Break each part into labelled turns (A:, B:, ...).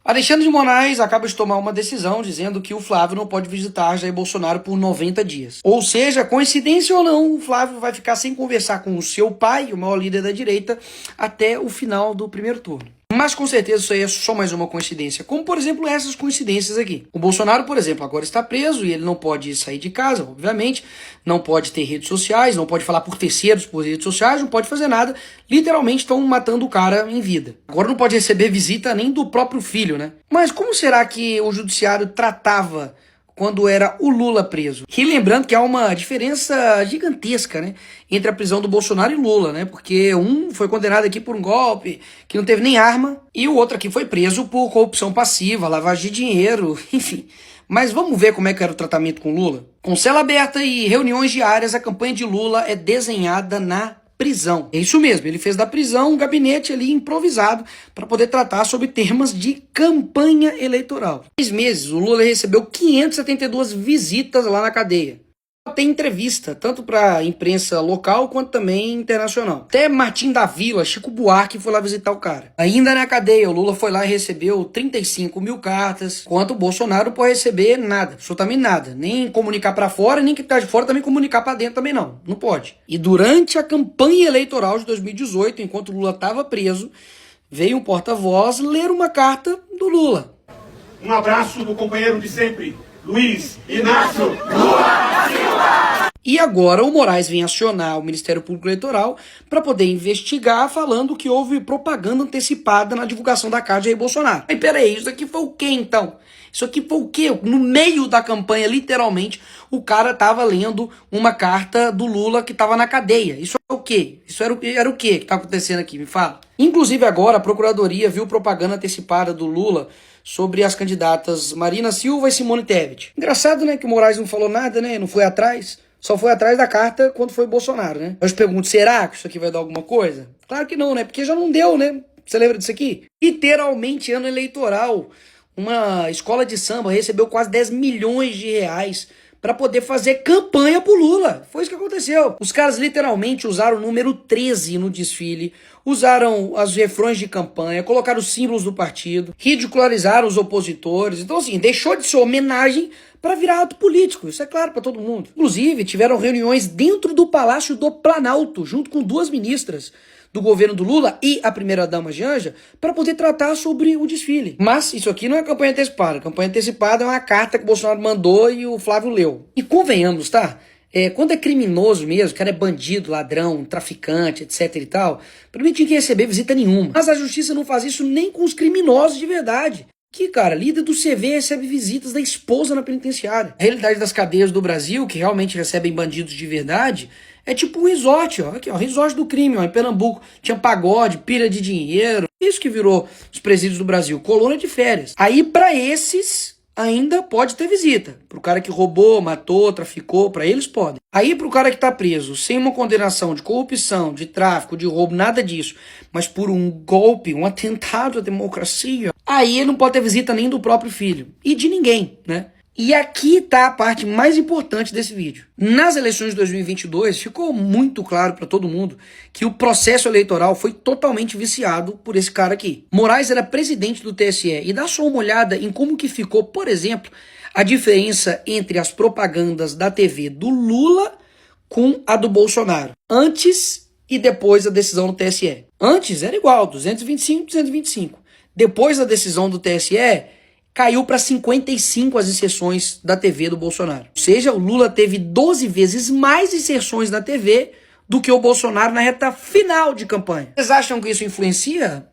A: Alexandre de Moraes acaba de tomar uma decisão dizendo que o Flávio não pode visitar Jair Bolsonaro por 90 dias. Ou seja, coincidência ou não, o Flávio vai ficar sem conversar com o seu pai, o maior líder da direita, até o final do primeiro turno. Mas com certeza isso aí é só mais uma coincidência, como por exemplo essas coincidências aqui. O Bolsonaro, por exemplo, agora está preso e ele não pode sair de casa, obviamente, não pode ter redes sociais, não pode falar por terceiros por redes sociais, não pode fazer nada, literalmente estão matando o cara em vida. Agora não pode receber visita nem do próprio filho, né? Mas como será que o judiciário tratava quando era o Lula preso? E lembrando que há uma diferença gigantesca, né, entre a prisão do Bolsonaro e Lula, né, porque um foi condenado aqui por um golpe, que não teve nem arma, e o outro aqui foi preso por corrupção passiva, lavagem de dinheiro, enfim. Mas vamos ver como é que era o tratamento com Lula? Com cela aberta e reuniões diárias, a campanha de Lula é desenhada na prisão. É isso mesmo, ele fez da prisão um gabinete ali improvisado para poder tratar sobre temas de campanha eleitoral. Em 6 meses, o Lula recebeu 572 visitas lá na cadeia. Tem entrevista, tanto para imprensa local quanto também internacional. Até Martim da Vila, Chico Buarque foi lá visitar o cara. Ainda na cadeia, o Lula foi lá e recebeu 35 mil cartas, enquanto o Bolsonaro não pode receber nada, absolutamente nada. Nem comunicar para fora, nem que tá de fora também comunicar para dentro também não. Não pode. E durante a campanha eleitoral de 2018, enquanto o Lula estava preso, veio um porta-voz ler uma carta do Lula.
B: Um abraço do companheiro de sempre, Luiz Inácio Lula da Silva!
A: E agora o Moraes vem acionar o Ministério Público Eleitoral para poder investigar, falando que houve propaganda antecipada na divulgação da carta de Jair Bolsonaro. Mas peraí, isso aqui foi o quê então? Isso aqui foi o quê? No meio da campanha, literalmente, o cara tava lendo uma carta do Lula que tava na cadeia. Isso é o quê? Isso era o quê que tá acontecendo aqui? Me fala. Inclusive agora a Procuradoria viu propaganda antecipada do Lula sobre as candidatas Marina Silva e Simone Tebet. Engraçado, né, que o Moraes não falou nada, né, não foi atrás. Só foi atrás da carta quando foi Bolsonaro, né? Eu te pergunto, será que isso aqui vai dar alguma coisa? Claro que não, né? Porque já não deu, né? Você lembra disso aqui? Literalmente, ano eleitoral, uma escola de samba recebeu quase 10 milhões de reais para poder fazer campanha pro Lula. Foi isso que aconteceu. Os caras literalmente usaram o número 13 no desfile, usaram os refrões de campanha, colocaram os símbolos do partido, ridicularizaram os opositores. Então, assim, deixou de ser homenagem para virar ato político. Isso é claro para todo mundo. Inclusive, tiveram reuniões dentro do Palácio do Planalto, junto com 2 ministras do governo do Lula e a primeira-dama Janja, para poder tratar sobre o desfile. Mas isso aqui não é campanha antecipada. Campanha antecipada é uma carta que o Bolsonaro mandou e o Flávio leu. E convenhamos, tá? Quando é criminoso mesmo, o cara é bandido, ladrão, traficante, etc e tal, pra mim tinha que receber visita nenhuma. Mas a justiça não faz isso nem com os criminosos de verdade. Que, cara, líder do CV recebe visitas da esposa na penitenciária. A realidade das cadeias do Brasil, que realmente recebem bandidos de verdade, é tipo um resort, ó. Aqui, ó, resort do crime, ó. Em Pernambuco tinha pagode, pilha de dinheiro. Isso que virou os presídios do Brasil, colônia de férias. Aí, pra esses, ainda pode ter visita. Pro cara que roubou, matou, traficou, pra eles podem. Aí, pro cara que tá preso, sem uma condenação de corrupção, de tráfico, de roubo, nada disso, mas por um golpe, um atentado à democracia, aí ele não pode ter visita nem do próprio filho. E de ninguém, né? E aqui tá a parte mais importante desse vídeo. Nas eleições de 2022, ficou muito claro para todo mundo que o processo eleitoral foi totalmente viciado por esse cara aqui. Moraes era presidente do TSE e dá só uma olhada em como que ficou, por exemplo, a diferença entre as propagandas da TV do Lula com a do Bolsonaro. Antes e depois da decisão do TSE. Antes era igual, 225, 225. Depois da decisão do TSE, caiu para 55 as inserções da TV do Bolsonaro. Ou seja, o Lula teve 12 vezes mais inserções na TV do que o Bolsonaro na reta final de campanha. Vocês acham que isso influencia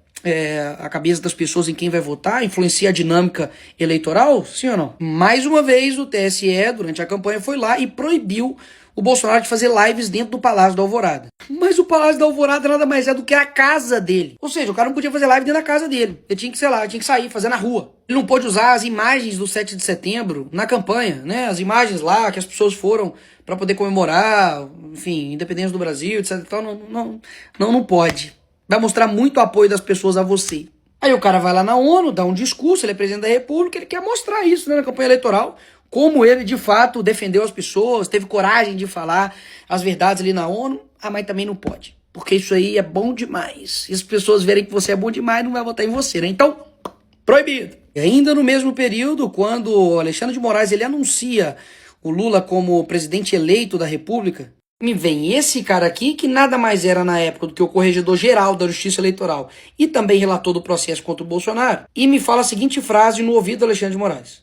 A: a cabeça das pessoas em quem vai votar? Influencia a dinâmica eleitoral? Sim ou não? Mais uma vez, o TSE, durante a campanha, foi lá e proibiu o Bolsonaro de fazer lives dentro do Palácio da Alvorada. Mas o Palácio da Alvorada nada mais é do que a casa dele. Ou seja, o cara não podia fazer live dentro da casa dele. Ele tinha que, sei lá, tinha que sair, fazer na rua. Ele não pôde usar as imagens do 7 de setembro na campanha, né? As imagens lá que as pessoas foram para poder comemorar, enfim, independência do Brasil, etc. Então, não pode. Vai mostrar muito apoio das pessoas a você. Aí o cara vai lá na ONU, dá um discurso, ele é presidente da República, ele quer mostrar isso, né, na campanha eleitoral, como ele de fato defendeu as pessoas, teve coragem de falar as verdades ali na ONU. Ah, mas também não pode, porque isso aí é bom demais. E as pessoas verem que você é bom demais, não vai votar em você, né? Então, proibido. E ainda no mesmo período, quando o Alexandre de Moraes ele anuncia o Lula como presidente eleito da República, me vem esse cara aqui, que nada mais era na época do que o corregedor-geral da Justiça Eleitoral e também relator do processo contra o Bolsonaro, e me fala a seguinte frase no ouvido do Alexandre de Moraes.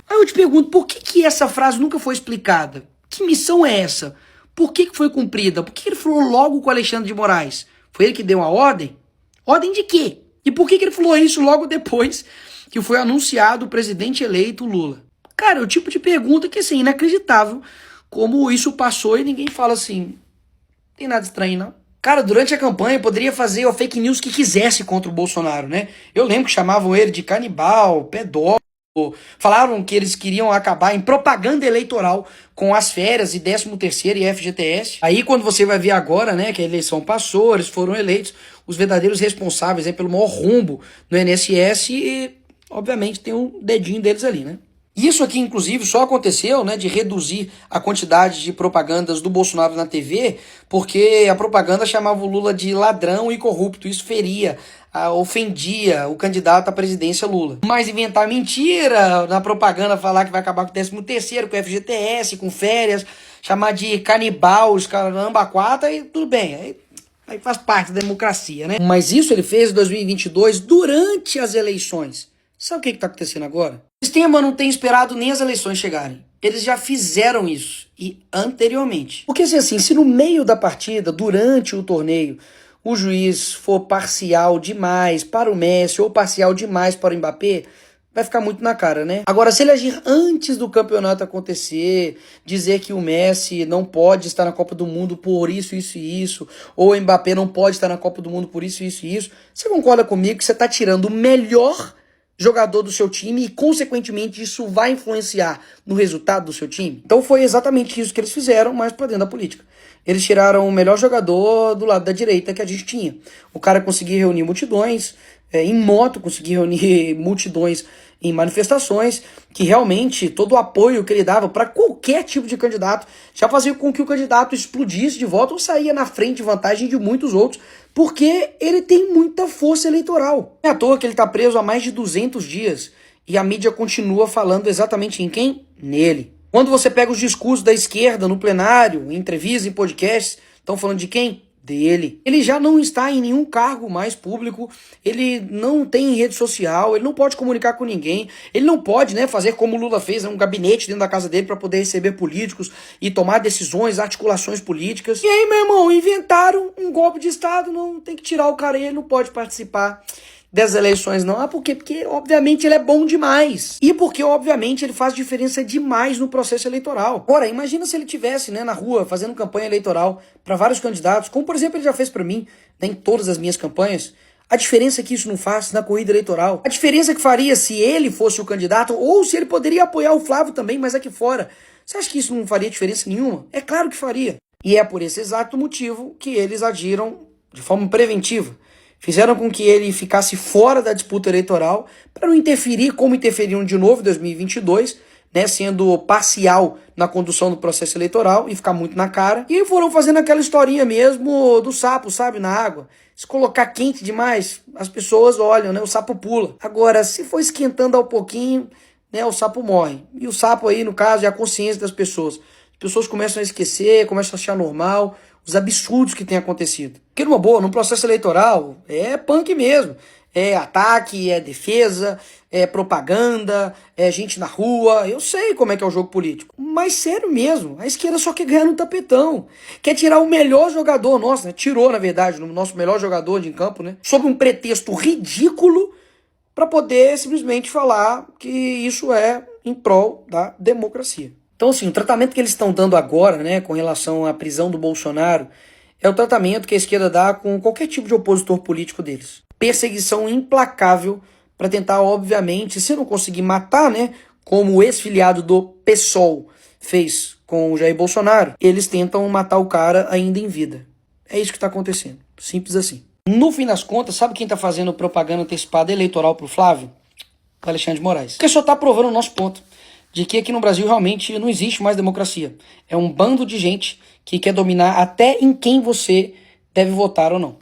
A: Aí eu te pergunto, por que essa frase nunca foi explicada? Que missão é essa? Por que foi cumprida? Por que ele falou logo com o Alexandre de Moraes? Foi ele que deu a ordem? Ordem de quê? E por que ele falou isso logo depois que foi anunciado o presidente eleito Lula? Cara, é o tipo de pergunta que, assim, inacreditável como isso passou e ninguém fala assim, não tem nada estranho, não. Cara, durante a campanha poderia fazer o fake news que quisesse contra o Bolsonaro, né? Eu lembro que chamavam ele de canibal, pedófilo, falaram que eles queriam acabar em propaganda eleitoral com as férias e 13º e FGTS. Aí quando você vai ver agora, né, que a eleição passou, eles foram eleitos, os verdadeiros responsáveis pelo maior rombo no INSS e, obviamente, tem um dedinho deles ali, né? Isso aqui, inclusive, só aconteceu, né, de reduzir a quantidade de propagandas do Bolsonaro na TV, porque a propaganda chamava o Lula de ladrão e corrupto. Isso feria, ofendia o candidato à presidência Lula. Mas inventar mentira na propaganda, falar que vai acabar com o 13º, com o FGTS, com férias, chamar de canibal, os caramba quatro, aí tudo bem, aí faz parte da democracia, né? Mas isso ele fez em 2022 durante as eleições. Sabe o que está acontecendo agora? O sistema não tem esperado nem as eleições chegarem. Eles já fizeram isso, e anteriormente. Porque assim, se no meio da partida, durante o torneio, o juiz for parcial demais para o Messi ou parcial demais para o Mbappé, vai ficar muito na cara, né? Agora, se ele agir antes do campeonato acontecer, dizer que o Messi não pode estar na Copa do Mundo por isso, isso e isso, ou o Mbappé não pode estar na Copa do Mundo por isso, isso e isso, você concorda comigo que você está tirando o melhor jogador do seu time e, consequentemente, isso vai influenciar no resultado do seu time? Então foi exatamente isso que eles fizeram, mas para dentro da política. Eles tiraram o melhor jogador do lado da direita que a gente tinha. O cara conseguia reunir multidões, em moto, conseguia reunir multidões em manifestações, que realmente todo o apoio que ele dava para qualquer tipo de candidato já fazia com que o candidato explodisse de voto ou saía na frente de vantagem de muitos outros, porque ele tem muita força eleitoral. Não é à toa que ele está preso há mais de 200 dias e a mídia continua falando exatamente em quem? Nele. Quando você pega os discursos da esquerda no plenário, em entrevistas, em podcasts, estão falando de quem? Dele. Ele já não está em nenhum cargo mais público, ele não tem rede social, ele não pode comunicar com ninguém, ele não pode, né, fazer como o Lula fez, um gabinete dentro da casa dele para poder receber políticos e tomar decisões, articulações políticas. E aí, meu irmão, inventaram um golpe de Estado, não tem que tirar o cara, ele não pode participar das eleições, não. Por quê? Porque, obviamente, ele é bom demais. E porque, obviamente, ele faz diferença demais no processo eleitoral. Ora, imagina se ele tivesse, né, na rua, fazendo campanha eleitoral para vários candidatos, como, por exemplo, ele já fez para mim, né, em todas as minhas campanhas. A diferença que isso não faz na corrida eleitoral. A diferença que faria se ele fosse o candidato, ou se ele poderia apoiar o Flávio também, mas aqui fora. Você acha que isso não faria diferença nenhuma? É claro que faria. E é por esse exato motivo que eles agiram de forma preventiva. Fizeram com que ele ficasse fora da disputa eleitoral para não interferir como interferiram de novo em 2022, né, sendo parcial na condução do processo eleitoral e ficar muito na cara. E foram fazendo aquela historinha mesmo do sapo, sabe, na água. Se colocar quente demais, as pessoas olham, né, o sapo pula. Agora, se for esquentando ao pouquinho, né, o sapo morre. E o sapo aí, no caso, é a consciência das pessoas. As pessoas começam a esquecer, começam a achar normal os absurdos que têm acontecido. Porque numa boa, num processo eleitoral, é punk mesmo. É ataque, é defesa, é propaganda, é gente na rua. Eu sei como é que é o jogo político. Mas sério mesmo, a esquerda só quer ganhar no tapetão. Quer tirar o melhor jogador nosso, né? Tirou, na verdade, o nosso melhor jogador de campo, né? Sob um pretexto ridículo para poder simplesmente falar que isso é em prol da democracia. Então, assim, o tratamento que eles estão dando agora, né, com relação à prisão do Bolsonaro, é o tratamento que a esquerda dá com qualquer tipo de opositor político deles. Perseguição implacável para tentar, obviamente, se não conseguir matar, né, como o ex-filiado do PSOL fez com o Jair Bolsonaro, eles tentam matar o cara ainda em vida. É isso que está acontecendo. Simples assim. No fim das contas, sabe quem está fazendo propaganda antecipada eleitoral para o Flávio? O Alexandre de Moraes. Porque só está provando o nosso ponto de que aqui no Brasil realmente não existe mais democracia. É um bando de gente que quer dominar até em quem você deve votar ou não.